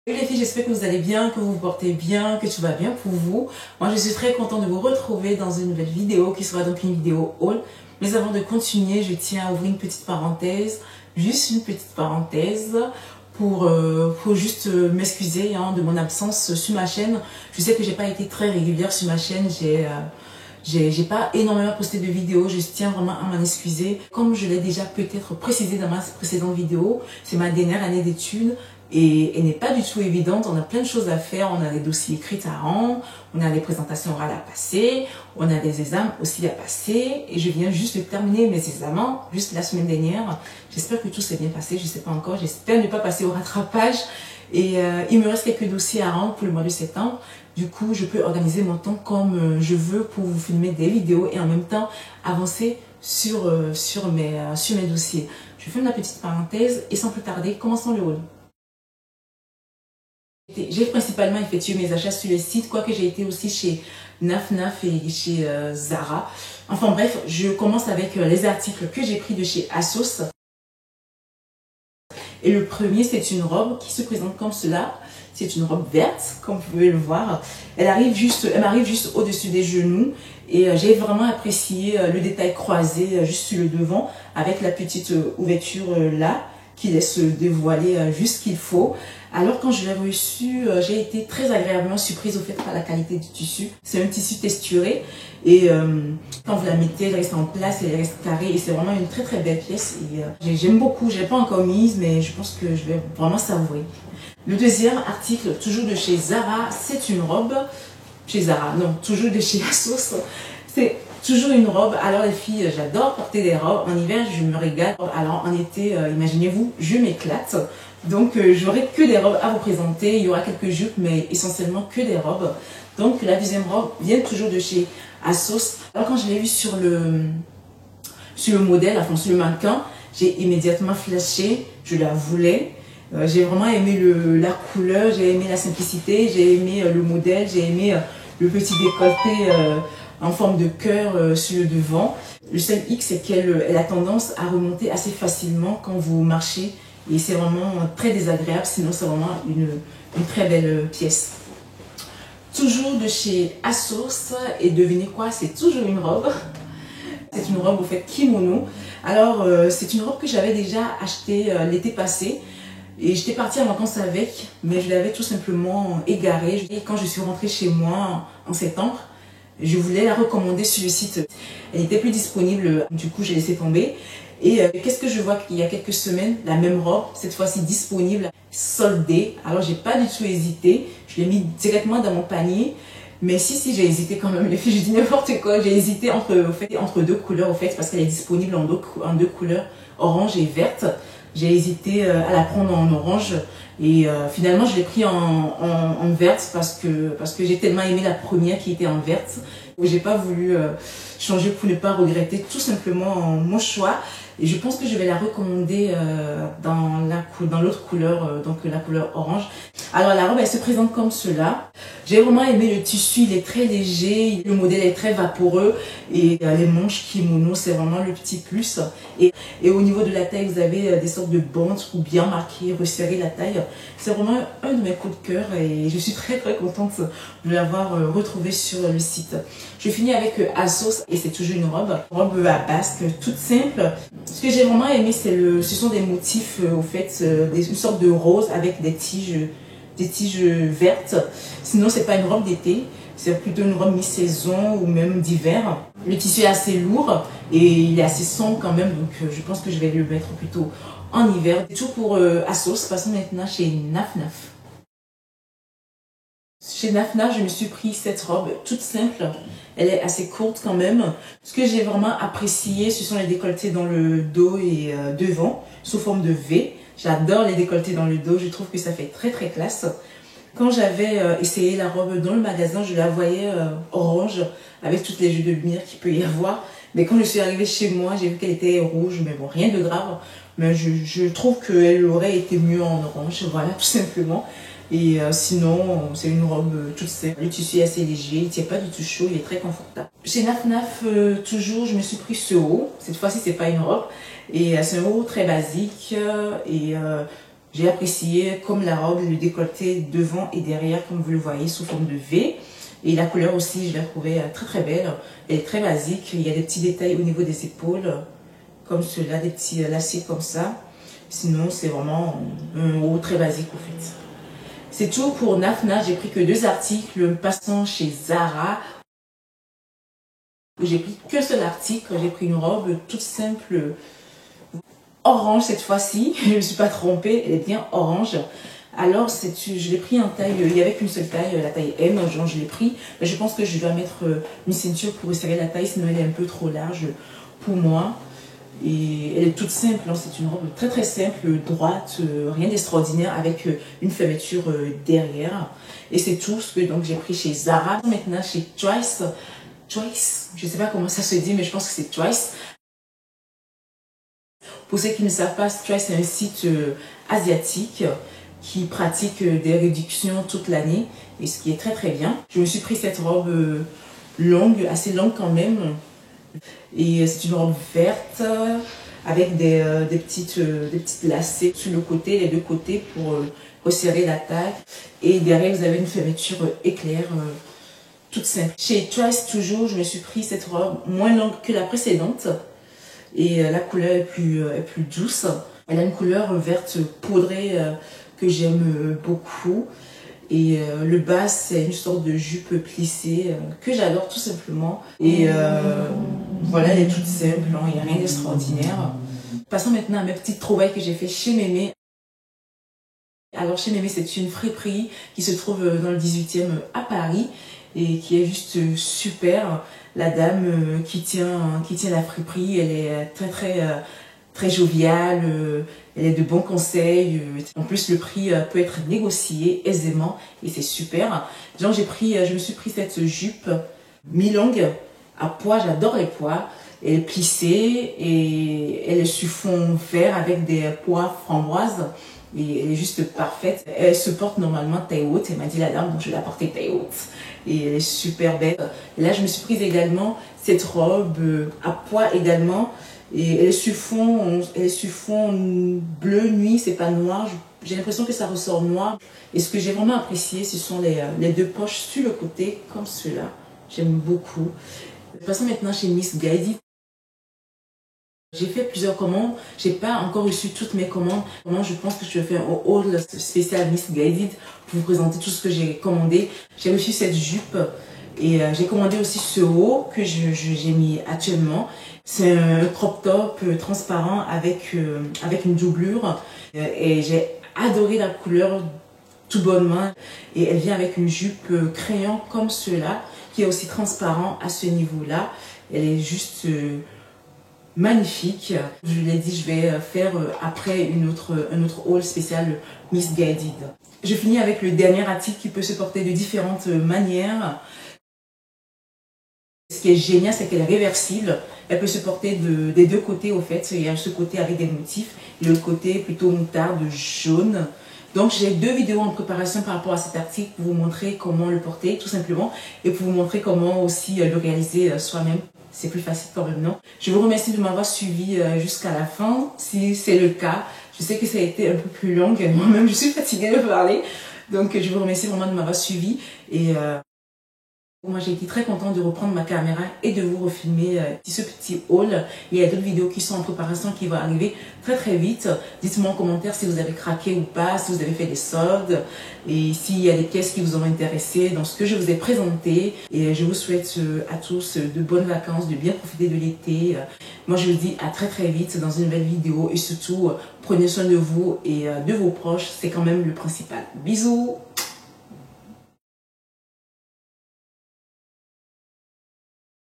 Salut les filles, j'espère que vous allez bien, que vous vous portez bien, que tout va bien pour vous. Moi, je suis très contente de vous retrouver dans une nouvelle vidéo qui sera donc une vidéo haul. Mais avant de continuer, je tiens à ouvrir une petite parenthèse, juste une petite parenthèse pour juste m'excuser de mon absence sur ma chaîne. Je sais que j'ai pas été très régulière sur ma chaîne, j'ai pas énormément posté de vidéos, je tiens vraiment à m'en excuser. Comme je l'ai déjà peut-être précisé dans ma précédente vidéo, c'est ma dernière année d'études. Et elle n'est pas du tout évidente, on a plein de choses à faire, on a des dossiers écrits à rendre, on a des présentations orales à passer, on a des examens aussi à passer, et je viens juste de terminer mes examens, juste la semaine dernière. J'espère que tout s'est bien passé, je ne sais pas encore, j'espère ne pas passer au rattrapage, et il me reste quelques dossiers à rendre pour le mois de septembre. Du coup, je peux organiser mon temps comme je veux pour vous filmer des vidéos et en même temps avancer sur mes dossiers. Je ferme la petite parenthèse et sans plus tarder, commençons le haul. J'ai principalement effectué mes achats sur le site, quoique j'ai été aussi chez Naf et chez Zara. Enfin bref, je commence avec les articles que j'ai pris de chez ASOS. Et le premier, c'est une robe qui se présente comme cela. C'est une robe verte, comme vous pouvez le voir. Elle m'arrive juste au-dessus des genoux. Et j'ai vraiment apprécié le détail croisé juste sur le devant, avec la petite ouverture là, qui laisse dévoiler juste ce qu'il faut. Alors quand je l'ai reçu, j'ai été très agréablement surprise au fait par la qualité du tissu. C'est un tissu texturé et quand vous la mettez, elle reste en place, elle reste carrée et c'est vraiment une très très belle pièce. J'aime beaucoup, je ne l'ai pas encore mise mais je pense que je vais vraiment savourer. Le deuxième article, toujours de chez Zara, c'est une robe. Chez Zara, non, toujours de chez ASOS. C'est toujours une robe. Alors les filles, j'adore porter des robes. En hiver, je me régale. Alors en été, imaginez-vous, je m'éclate. Donc j'aurai que des robes à vous présenter. Il y aura quelques jupes, mais essentiellement que des robes. Donc la deuxième robe vient toujours de chez ASOS. Alors quand je l'ai vue sur le modèle, enfin sur le mannequin, j'ai immédiatement flashé. Je la voulais. J'ai vraiment aimé la couleur, j'ai aimé la simplicité, j'ai aimé le modèle, j'ai aimé le petit décolleté en forme de cœur sur le devant. Le seul hic, c'est qu'elle a tendance à remonter assez facilement quand vous marchez et c'est vraiment très désagréable, sinon c'est vraiment une très belle pièce. Toujours de chez ASOS, et devinez quoi, c'est toujours une robe. C'est une robe au fait kimono. Alors c'est une robe que j'avais déjà achetée l'été passé. Et j'étais partie en vacances avec, mais je l'avais tout simplement égarée. Et quand je suis rentrée chez moi en septembre, je voulais la recommander sur le site. Elle n'était plus disponible, du coup j'ai laissé tomber. Et qu'est-ce que je vois qu'il y a quelques semaines, la même robe, cette fois-ci disponible, soldée. Alors j'ai pas du tout hésité, je l'ai mis directement dans mon panier. Mais si j'ai hésité quand même, les filles, je dis n'importe quoi. J'ai hésité entre deux couleurs au fait, parce qu'elle est disponible en deux couleurs, orange et verte. J'ai hésité à la prendre en orange et finalement je l'ai pris en verte parce que j'ai tellement aimé la première qui était en verte. J'ai pas voulu changer pour ne pas regretter tout simplement mon choix. Et je pense que je vais la recommander dans l'autre couleur, donc la couleur orange. Alors la robe, elle se présente comme cela. J'ai vraiment aimé le tissu, il est très léger, le modèle est très vaporeux et les manches kimono, c'est vraiment le petit plus. Et au niveau de la taille, vous avez des sortes de bandes pour bien marquer, resserrer la taille. C'est vraiment un de mes coups de cœur et je suis très très contente de l'avoir retrouvé sur le site. Je finis avec ASOS et c'est toujours une robe à basque, toute simple. Ce que j'ai vraiment aimé, ce sont des motifs, au fait, une sorte de rose avec des tiges vertes. Sinon, c'est pas une robe d'été, c'est plutôt une robe mi-saison ou même d'hiver. Le tissu est assez lourd et il est assez sombre quand même, donc je pense que je vais le mettre plutôt en hiver. C'est tout pour ASOS. Passons maintenant chez Naf. Chez Naf, je me suis pris cette robe toute simple. Elle est assez courte quand même. Ce que j'ai vraiment apprécié, ce sont les décolletés dans le dos et devant, sous forme de V. J'adore les décolletés dans le dos, je trouve que ça fait très très classe. Quand j'avais essayé la robe dans le magasin, je la voyais orange, avec toutes les jeux de lumière qu'il peut y avoir. Mais quand je suis arrivée chez moi, j'ai vu qu'elle était rouge, mais bon, rien de grave. Mais je trouve qu'elle aurait été mieux en orange, voilà, tout simplement. Et sinon, c'est une robe toute simple. Le tissu est assez léger, il ne tient pas du tout chaud, il est très confortable. Chez Naf, toujours, je me suis pris ce haut. Cette fois-ci, c'est pas une robe. Et c'est un haut très basique et J'ai apprécié comme la robe, le décolleté devant et derrière, comme vous le voyez, sous forme de V. Et la couleur aussi, je l'ai trouvée très très belle. Elle est très basique. Il y a des petits détails au niveau des épaules, comme ceux-là, des petits lacets comme ça. Sinon, c'est vraiment un haut très basique au fait. C'est tout pour Nafna. J'ai pris que 2 articles. Passant chez Zara. J'ai pris qu'un seul article. J'ai pris une robe toute simple, orange cette fois-ci. Je ne me suis pas trompée. Elle est bien orange. Alors, je l'ai pris en taille, il n'y avait qu'une seule taille, la taille M, genre je l'ai pris. Mais je pense que je dois mettre une ceinture pour resserrer la taille, sinon elle est un peu trop large pour moi. Et elle est toute simple, hein. C'est une robe très très simple, droite, rien d'extraordinaire, avec une fermeture derrière. Et c'est tout ce que j'ai pris chez Zara. Maintenant chez Twice, je ne sais pas comment ça se dit, mais je pense que c'est Twice. Pour ceux qui ne savent pas, Twice c'est un site asiatique qui pratique des réductions toute l'année, et ce qui est très très bien. Je me suis pris cette robe longue, assez longue quand même, et c'est une robe verte avec des petites lacets sur le côté, les 2 côtés pour resserrer la taille, et derrière vous avez une fermeture éclair toute simple. Chez Twice toujours, je me suis pris cette robe moins longue que la précédente, et la couleur est plus douce. Elle a une couleur verte poudrée que j'aime beaucoup, et le bas c'est une sorte de jupe plissée que j'adore tout simplement, et voilà, elle est toute simple, hein, il n'y a rien d'extraordinaire. Passons maintenant à mes petites trouvailles que j'ai fait chez Mémé. Alors chez Mémé, c'est une friperie qui se trouve dans le 18e à Paris et qui est juste super. La dame qui tient la friperie, elle est très joviale, elle est de bons conseils. En plus, le prix peut être négocié aisément et c'est super. Donc, je me suis pris cette jupe mi-longue à pois, j'adore les pois. Elle est plissée et elle est sur fond vert avec des pois framboises. Et elle est juste parfaite. Elle se porte normalement taille haute. Elle m'a dit la dame, donc je l'ai apportée taille haute. Et elle est super belle. Et là, je me suis prise également cette robe à pois également. Et elle est sur fond bleu nuit, c'est pas noir. J'ai l'impression que ça ressort noir. Et ce que j'ai vraiment apprécié, ce sont les 2 poches sur le côté, comme ceux-là. J'aime beaucoup. Passons maintenant chez Miss Guided. J'ai fait plusieurs commandes, j'ai pas encore reçu toutes mes commandes. Je pense que je vais faire un haul spécial Miss Guided pour vous présenter tout ce que j'ai commandé. J'ai reçu cette jupe et j'ai commandé aussi ce haut que j'ai mis actuellement. C'est un crop top transparent avec une doublure et j'ai adoré la couleur tout bonnement. Et elle vient avec une jupe crayon comme cela qui est aussi transparent à ce niveau-là. Elle est juste magnifique. Je l'ai dit, je vais faire après un autre haul spécial Miss Guided. Je finis avec le dernier article qui peut se porter de différentes manières. Ce qui est génial, c'est qu'elle est réversible. Elle peut se porter des 2 côtés au fait. Il y a ce côté avec des motifs et le côté plutôt moutarde jaune. Donc j'ai 2 vidéos en préparation par rapport à cet article pour vous montrer comment le porter tout simplement et pour vous montrer comment aussi le réaliser soi-même. C'est plus facile quand même, non? Je vous remercie de m'avoir suivi jusqu'à la fin, si c'est le cas. Je sais que ça a été un peu plus long, moi-même je suis fatiguée de parler. Donc je vous remercie vraiment de m'avoir suivi. Et moi j'ai été très contente de reprendre ma caméra et de vous refilmer ce petit haul. Il y a d'autres vidéos qui sont en préparation qui vont arriver très très vite. Dites-moi en commentaire si vous avez craqué ou pas, si vous avez fait des soldes et s'il y a des pièces qui vous ont intéressé dans ce que je vous ai présenté. Et je vous souhaite à tous de bonnes vacances, de bien profiter de l'été. Moi je vous dis à très très vite dans une nouvelle vidéo et surtout prenez soin de vous et de vos proches, c'est quand même le principal. Bisous!